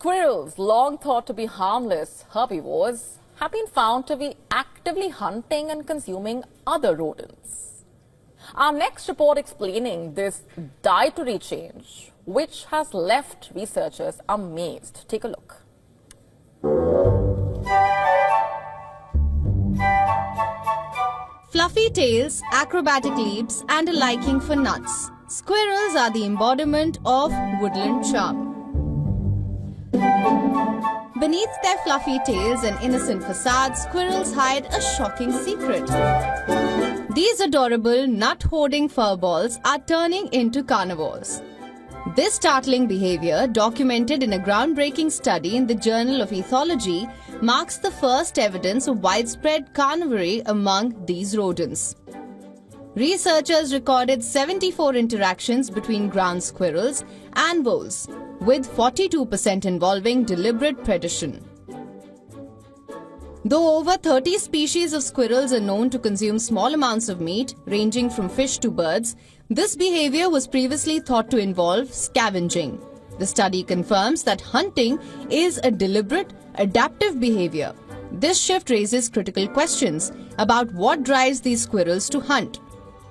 Squirrels, long thought to be harmless herbivores, have been found to be actively hunting and consuming other rodents. Our next report explaining this dietary change, which has left researchers amazed. Take a look. Fluffy tails, acrobatic leaps, and a liking for nuts. Squirrels are the embodiment of woodland charm. Beneath their fluffy tails and innocent facades, squirrels hide a shocking secret. These adorable, nut-hoarding furballs are turning into carnivores. This startling behavior, documented in a groundbreaking study in the Journal of Ethology, marks the first evidence of widespread carnivory among these rodents. Researchers recorded 74 interactions between ground squirrels and voles, with 42% involving deliberate predation. Though over 30 species of squirrels are known to consume small amounts of meat, ranging from fish to birds, this behavior was previously thought to involve scavenging. The study confirms that hunting is a deliberate, adaptive behavior. This shift raises critical questions about what drives these squirrels to hunt.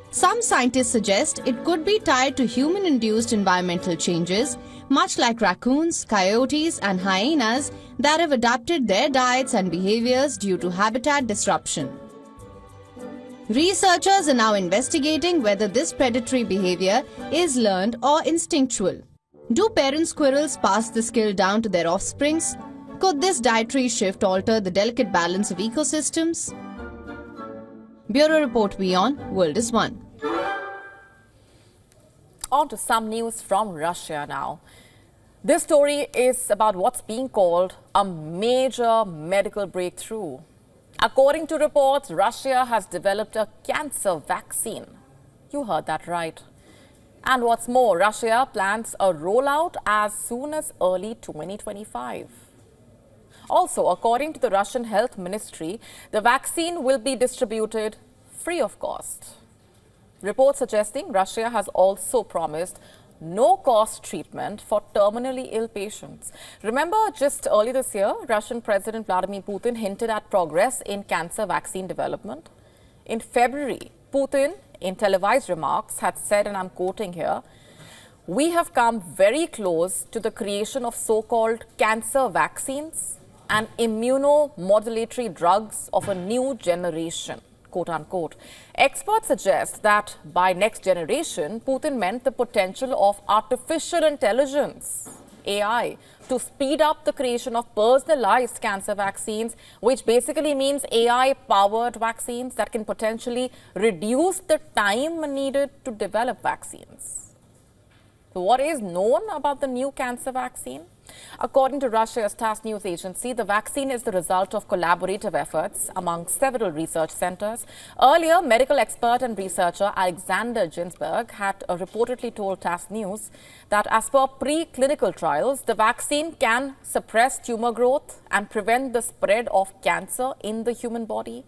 Some scientists suggest it could be tied to human-induced environmental changes, much like raccoons, coyotes, and hyenas that have adapted their diets and behaviors due to habitat disruption. Researchers are now investigating whether this predatory behavior is learned or instinctual. Do parent squirrels pass the skill down to their offsprings? Could this dietary shift alter the delicate balance of ecosystems? Bureau Report Beyond, World is One. On to some news from Russia now. This story is about what's being called a major medical breakthrough. According to reports, Russia has developed a cancer vaccine. You heard that right. And what's more, Russia plans a rollout as soon as early 2025. Also, according to the Russian Health Ministry, the vaccine will be distributed free of cost. Reports suggesting Russia has also promised no-cost treatment for terminally ill patients. Remember, just earlier this year, Russian President Vladimir Putin hinted at progress in cancer vaccine development. In February, Putin, in televised remarks, had said, and I'm quoting here, "We have come very close to the creation of so-called cancer vaccines and immunomodulatory drugs of a new generation," quote unquote. Experts suggest that by next generation, Putin meant the potential of artificial intelligence, AI, to speed up the creation of personalized cancer vaccines, which basically means AI-powered vaccines that can potentially reduce the time needed to develop vaccines. So what is known about the new cancer vaccine? According to Russia's TASS news agency, the vaccine is the result of collaborative efforts among several research centers. Earlier, medical expert and researcher Alexander Ginsberg had reportedly told TASS News that as per preclinical trials, the vaccine can suppress tumor growth and prevent the spread of cancer in the human body.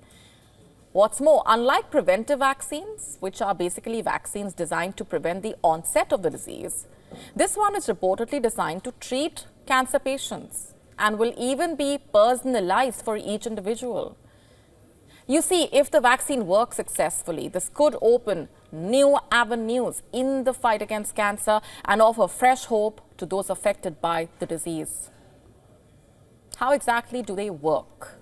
What's more, unlike preventive vaccines, which are basically vaccines designed to prevent the onset of the disease, this one is reportedly designed to treat cancer patients and will even be personalized for each individual. You see, if the vaccine works successfully, this could open new avenues in the fight against cancer and offer fresh hope to those affected by the disease. How exactly do they work?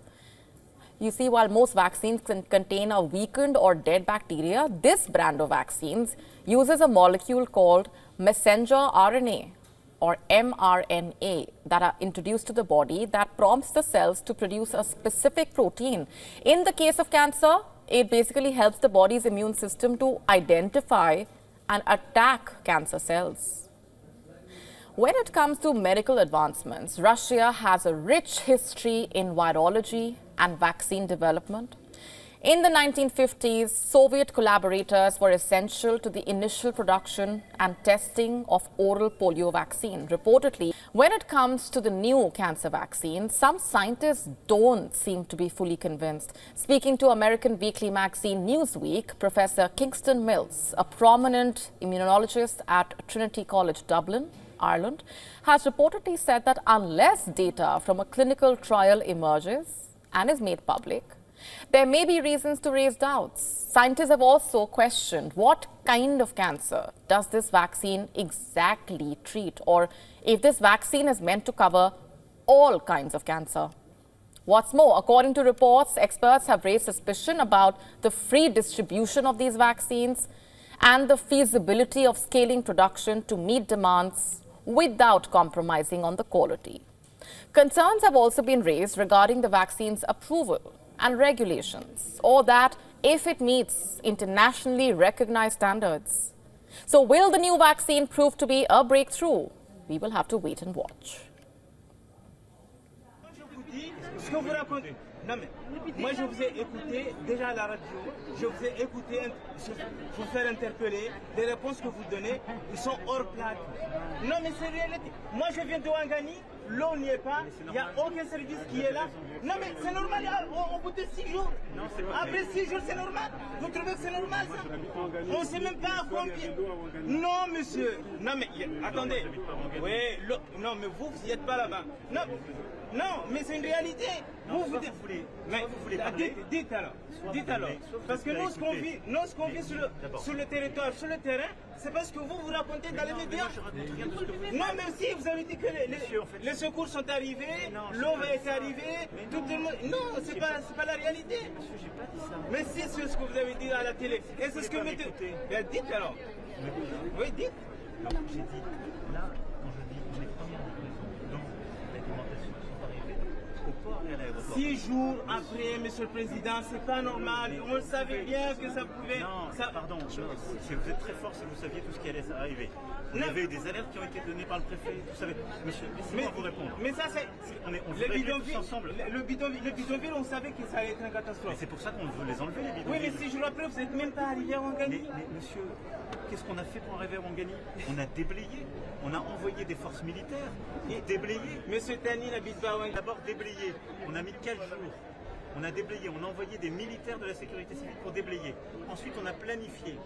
You see, while most vaccines can contain a weakened or dead bacteria, this brand of vaccines uses a molecule called messenger RNA or mRNA that are introduced to the body that prompts the cells to produce a specific protein. In the case of cancer, it basically helps the body's immune system to identify and attack cancer cells. When it comes to medical advancements, Russia has a rich history in virology and vaccine development. In the 1950s, Soviet collaborators were essential to the initial production and testing of oral polio vaccine. Reportedly, when it comes to the new cancer vaccine, some scientists don't seem to be fully convinced. Speaking to American weekly magazine Newsweek, Professor Kingston Mills, a prominent immunologist at Trinity College Dublin, Ireland, has reportedly said that unless data from a clinical trial emerges and is made public, there may be reasons to raise doubts. Scientists have also questioned what kind of cancer does this vaccine exactly treat, or if this vaccine is meant to cover all kinds of cancer. What's more, according to reports, experts have raised suspicion about the free distribution of these vaccines and the feasibility of scaling production to meet demands without compromising on the quality. Concerns have also been raised regarding the vaccine's approval and regulations, or that if it meets internationally recognized standards. So will the new vaccine prove to be a breakthrough? We will have to wait and watch. Ce que vous racontez, non mais moi je vous ai écouté déjà à la radio, je vous ai écouté vous faire interpeller, les réponses que vous donnez, ils sont hors plaque. Non mais c'est réalité. Moi je viens de Ouangani, l'eau n'y est pas, il n'y a aucun service qui est là. Non mais c'est normal, au bout de 6 jours. Après 6 jours c'est normal. Vous trouvez que c'est normal ça? On ne sait même pas à combien. Non monsieur, non mais attendez. Oui, non mais vous n'êtes pas là-bas. Non. Non, mais c'est une réalité. Vous voulez dites alors. Parce que nous, ce qu'on vit sur le territoire, sur le terrain, c'est parce que vous racontez dans les médias. Non, mais aussi, vous avez dit que les secours sont arrivés, l'eau va être arrivée, tout le monde. Non, c'est pas la réalité. Mais c'est ce que vous avez dit à la télé. Et c'est ce que vous dites. Dites alors. Oui, dites. J'ai dit, là, quand je dis les premières livraisons dans l'alimentation sont arrivées au port et à l'aéroport. 6 jours après, Monsieur le Président, c'est pas normal. On le savait bien que ça pouvait. Non, pardon, si vous êtes très fort, si vous saviez tout ce qui allait arriver. Il y avait eu des alertes qui ont été données par le préfet, vous savez. Monsieur, laissez-moi vous répondre. Mais ça, c'est. On les bidonvilles, ensemble. Le bidonville, on savait que ça allait être une catastrophe. Mais c'est pour ça qu'on veut les enlever, les bidonvilles. Oui, mais 6 jours après, vous n'êtes même pas arrivé à Ouangani. Mais monsieur, qu'est-ce qu'on a fait pour arriver à Ouangani? On a déblayé. On a envoyé des forces militaires et déblayé. Monsieur Tani n'habite pas à Ouangani. D'abord déblayé. On a mis 4 jours. On a déblayé. On a envoyé des militaires de la sécurité civile pour déblayer. Ensuite, on a planifié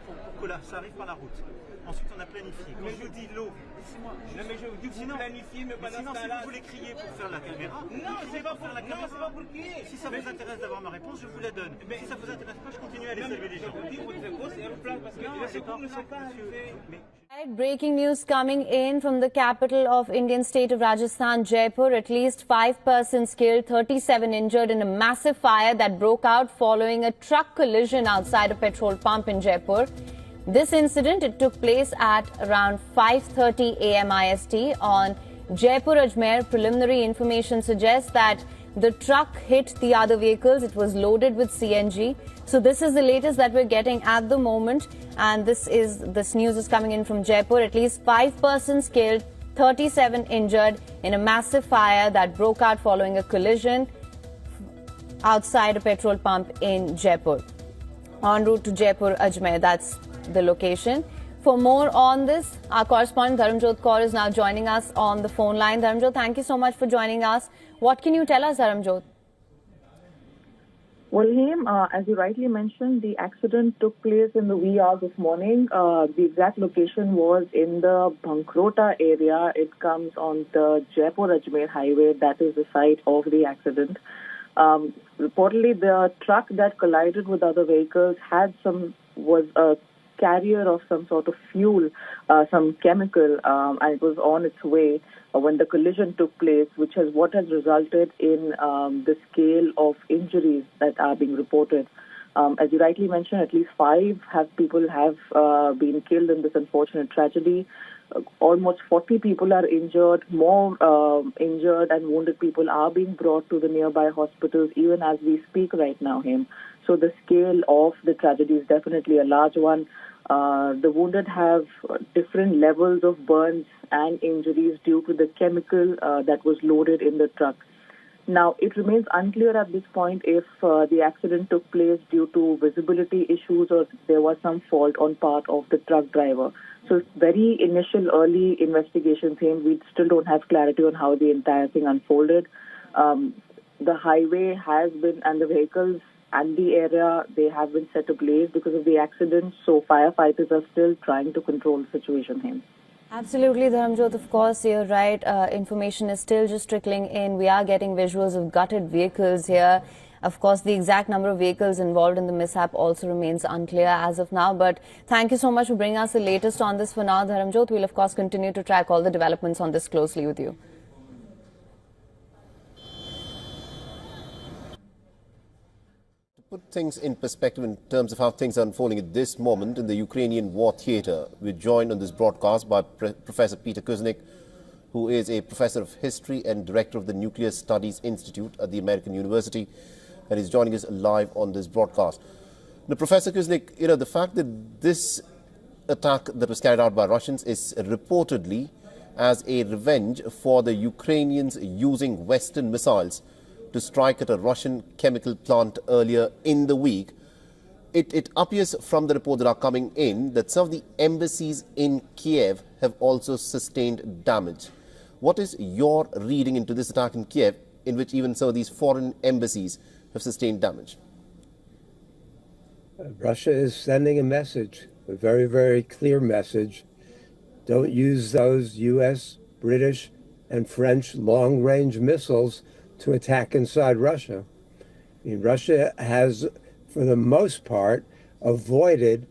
pour que là, ça arrive par la route. Ensuite, on a planifié. Quand je vous dis l'eau, laissez-moi. Non, mais je vous dis que vous planifiez, mais pas sinon, si vous voulez crier pour faire la caméra, non, c'est pas pour la caméra. Non, c'est pas pour crier. Si ça vous intéresse d'avoir ma réponse, je vous la donne. Mais si ça vous intéresse pas, je continue à aller saluer les gens. Je vous dis, votre réponse est hors place parce que les secours ne sont pas arrivés. Right, breaking news coming in from the capital of Indian state of Rajasthan, Jaipur. At least 5 persons killed, 37 injured in a massive fire that broke out following a truck collision outside a petrol pump in Jaipur. This incident, it took place at around 5:30 a.m. IST on Jaipur-Ajmer. Preliminary information suggests that the truck hit the other vehicles. It was loaded with CNG. So this is the latest that we're getting at the moment. And this news is coming in from Jaipur. At least 5 persons killed, 37 injured in a massive fire that broke out following a collision outside a petrol pump in Jaipur. En route to Jaipur-Ajmer, that's the location. For more on this, our correspondent Dharamjot Kaur is now joining us on the phone line. Dharamjot, thank you so much for joining us. What can you tell us, Dharamjot? Well, Haim, as you rightly mentioned, the accident took place in the wee hours of morning. The exact location was in the Bankrota area. It comes on the Jaipur-Ajmer highway. That is the site of the accident. Reportedly, the truck that collided with other vehicles was a carrier of some sort of fuel, some chemical, and it was on its way when the collision took place, which has resulted in the scale of injuries that are being reported. As you rightly mentioned, at least 5 people have been killed in this unfortunate tragedy. Almost 40 people are injured. More injured and wounded people are being brought to the nearby hospitals even as we speak right now, Haim. So the scale of the tragedy is definitely a large one. The wounded have different levels of burns and injuries due to the chemical that was loaded in the truck. Now, it remains unclear at this point if the accident took place due to visibility issues or there was some fault on part of the truck driver. So very initial early investigations, we still don't have clarity on how the entire thing unfolded. The highway has been, and the vehicles and the area, they have been set ablaze because of the accident. So firefighters are still trying to control the situation here. Absolutely, Dharamjot. Of course, you're right. Information is still just trickling in. We are getting visuals of gutted vehicles here. Of course, the exact number of vehicles involved in the mishap also remains unclear as of now. But thank you so much for bringing us the latest on this for now, Dharamjot. We'll, of course, continue to track all the developments on this closely with you. Put things in perspective in terms of how things are unfolding at this moment in the Ukrainian war theatre. We're joined on this broadcast by Professor Peter Kuznick, who is a professor of history and director of the Nuclear Studies Institute at the American University, and he's joining us live on this broadcast. Now, Professor Kuznick, the fact that this attack that was carried out by Russians is reportedly as a revenge for the Ukrainians using Western missiles to strike at a Russian chemical plant earlier in the week. It appears from the reports that are coming in that some of the embassies in Kiev have also sustained damage. What is your reading into this attack in Kiev, in which even some of these foreign embassies have sustained damage? Russia is sending a message, a very, very clear message. Don't use those U.S., British, and French long-range missiles to attack inside Russia. I mean, Russia has, for the most part, avoided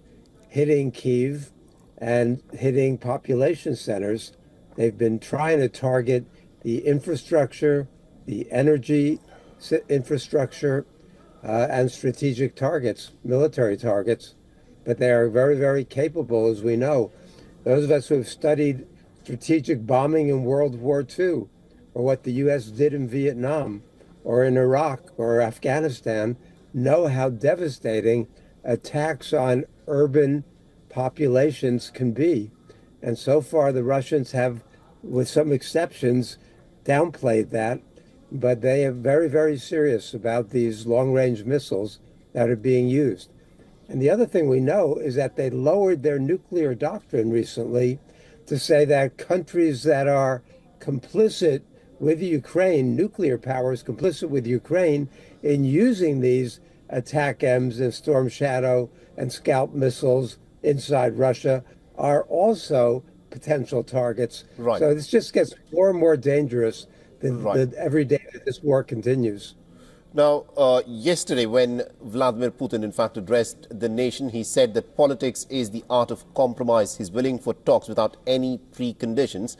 hitting Kyiv and hitting population centers. They've been trying to target the infrastructure, the energy infrastructure, and strategic targets, military targets. But they are very, very capable, as we know. Those of us who have studied strategic bombing in World War II, or what the U.S. did in Vietnam, or in Iraq, or Afghanistan, know how devastating attacks on urban populations can be. And so far, the Russians have, with some exceptions, downplayed that, but they are very, very serious about these long-range missiles that are being used. And the other thing we know is that they lowered their nuclear doctrine recently to say that countries that are complicit with Ukraine, nuclear powers complicit with Ukraine in using these Attack-Ms and Storm Shadow and Scalp missiles inside Russia are also potential targets. Right. So this just gets more and more dangerous every day that this war continues. Now, yesterday when Vladimir Putin in fact addressed the nation, he said that politics is the art of compromise. He's willing for talks without any preconditions.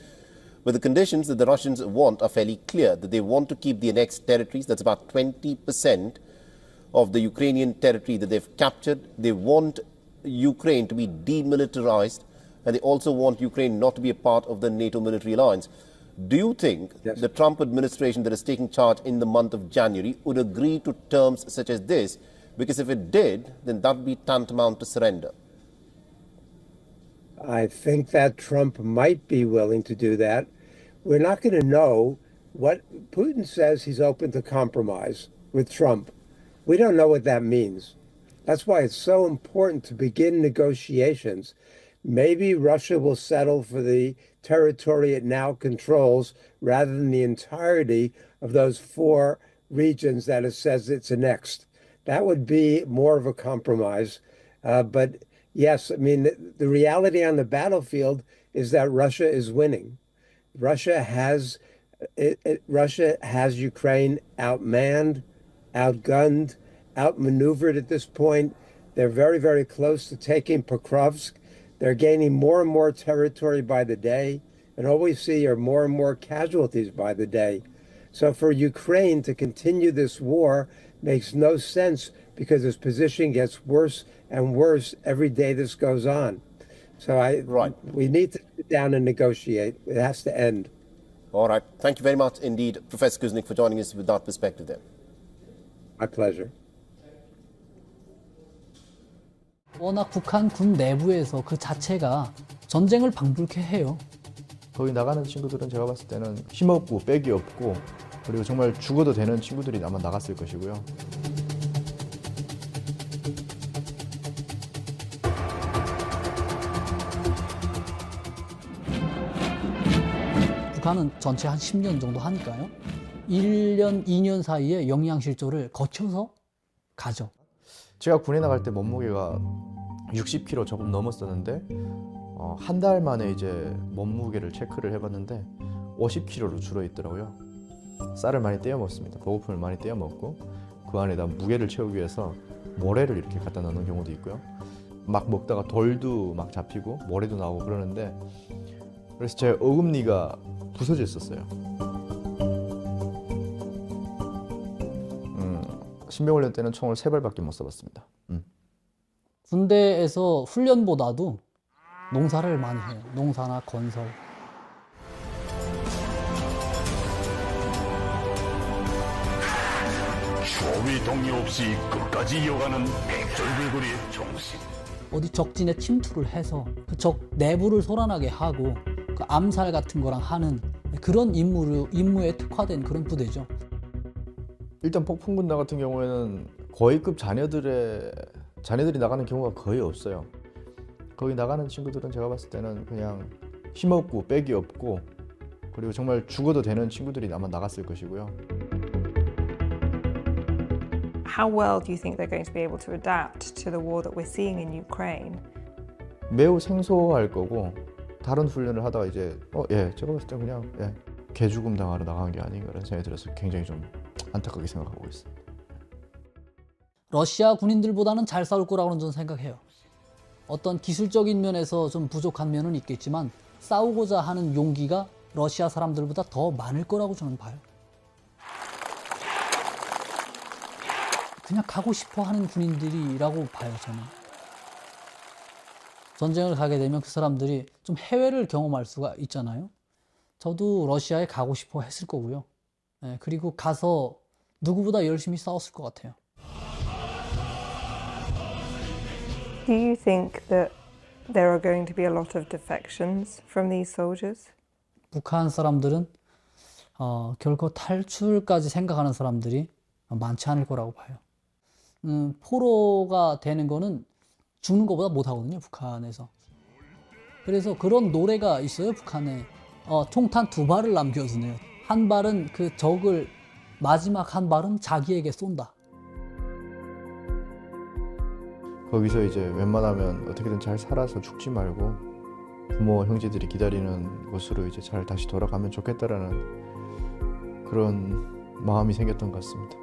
But the conditions that the Russians want are fairly clear, that they want to keep the annexed territories. That's about 20% of the Ukrainian territory that they've captured. They want Ukraine to be demilitarized, and they also want Ukraine not to be a part of the NATO military alliance. Do you think the Trump administration that is taking charge in the month of January would agree to terms such as this? Because if it did, then that would be tantamount to surrender. I think that Trump might be willing to do that. We're not going to know what Putin says. He's open to compromise with Trump. We don't know what that means. That's why it's so important to begin negotiations. Maybe Russia will settle for the territory it now controls rather than the entirety of those 4 regions that it says it's annexed. That would be more of a compromise. But yes, I mean, the reality on the battlefield is that Russia is winning. Russia has Ukraine outmanned, outgunned, outmaneuvered at this point. They're very, very close to taking Pokrovsk. They're gaining more and more territory by the day, and all we see are more and more casualties by the day. So for Ukraine to continue this war makes no sense because its position gets worse and worse every day this goes on. So we need to sit down and negotiate. It has to end. All right. Thank you very much indeed, Professor Kuznick, for joining us with that perspective there. My pleasure. 워낙 북한 군 내부에서 그 자체가 전쟁을 방불케 해요. 거기 나가는 친구들은 제가 봤을 때는 힘없고 빽이 없고 그리고 정말 죽어도 되는 친구들이 아마 나갔을 것이고요. 북한은 전체 한 10년 정도 하니까요. 1년, 2년 사이에 영양실조를 거쳐서 가죠. 제가 군에 나갈 때 몸무게가 60kg 조금 넘었었는데 한 달 만에 이제 몸무게를 체크를 해봤는데 50kg로 줄어 있더라고요. 쌀을 많이 떼어 먹습니다. 보급품을 많이 떼어 먹고 그 안에다 무게를 채우기 위해서 모래를 이렇게 갖다 넣는 경우도 있고요. 막 먹다가 돌도 막 잡히고 모래도 나오고 그러는데 그래서 제 어금니가 부서져 있었어요. 신병훈련 때는 총을 3발밖에 못 쏴봤습니다. 군대에서 훈련보다도 농사를 많이 해요. 농사나 건설. 조위 동의 없이 끝까지 이어가는 백절개구리의 정신. 어디 적진에 침투를 해서 그 적 내부를 소란하게 하고 그 암살 같은 거랑 하는 그런 임무에 특화된 그런 부대죠. 일단 폭풍군대 같은 경우에는 고위급 자녀들이 나가는 경우가 거의 없어요. 거기 나가는 친구들은 제가 봤을 때는 그냥 힘없고 빽이 없고 그리고 정말 죽어도 되는 친구들이 아마 나갔을 것이고요. How well do you think they're going to be able to adapt to the war that we're seeing in Ukraine? 매우 생소할 거고 다른 훈련을 하다가 이제 제가 봤을 때 그냥 개죽음 당하러 나간 게 아닌가라는 생각이 들어서 굉장히 좀 안타깝게 생각하고 있습니다. 러시아 군인들보다는 잘 싸울 거라고는 저는 생각해요. 어떤 기술적인 면에서 좀 부족한 면은 있겠지만 싸우고자 하는 용기가 러시아 사람들보다 더 많을 거라고 저는 봐요. 그냥 가고 싶어 하는 군인들이라고 봐요, 저는. 전쟁을 가게 되면 그 사람들이 좀 해외를 경험할 수가 있잖아요. 저도 러시아에 가고 싶어 했을 거고요. 그리고 가서 누구보다 열심히 싸웠을 것 같아요. Do you think that there are going to be a lot of defections from these soldiers? 북한 사람들은 결코 탈출까지 생각하는 사람들이 많지 않을 거라고 봐요. 포로가 되는 거는 죽는 것보다 못 하거든요, 북한에서. 그래서 그런 노래가 있어요, 북한에. 총탄 2발을 남겨주네요. 한 발은 그 적을, 마지막 한 발은 자기에게 쏜다. 거기서 이제 웬만하면 어떻게든 잘 살아서 죽지 말고 부모, 형제들이 기다리는 곳으로 이제 잘 다시 돌아가면 좋겠다라는 그런 마음이 생겼던 것 같습니다.